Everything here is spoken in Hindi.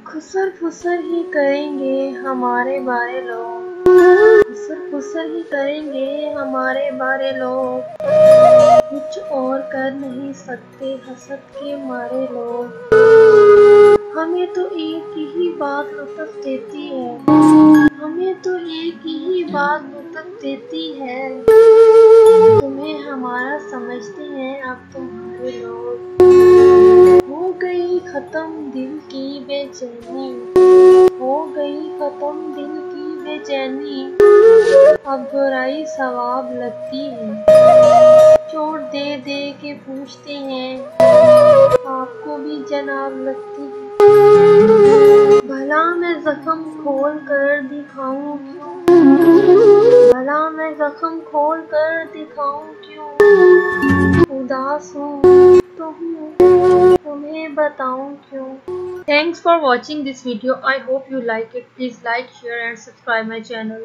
खुसर फुसर ही करेंगे हमारे बारे लोग, खुसर फुसर ही करेंगे हमारे बारे लोग, कुछ और कर नहीं सकते हसद के मारे लोग। हमें तो एक ही बात लुत्फ देती है, हमें तो एक ही बात लुत्फ देती है, तुम्हें हमारा समझते हैं अब तुम्हारे लोग। हो गई खत्म दिल की बेचैनी, हो गई खत्म दिल की बेचैनी, अब बुराई सवाब लगती है, चोट दे दे के पूछते हैं आपको भी जनाब लगती है। भला मैं जख्म खोल कर दिखाऊं क्यों, भला मैं जख्म खोल कर दिखाऊं क्यों, उदास हूँ तो हूँ तुम्हें बताऊं क्यों। Thanks for watching this video. I hope you like it. Please like, share and subscribe my channel.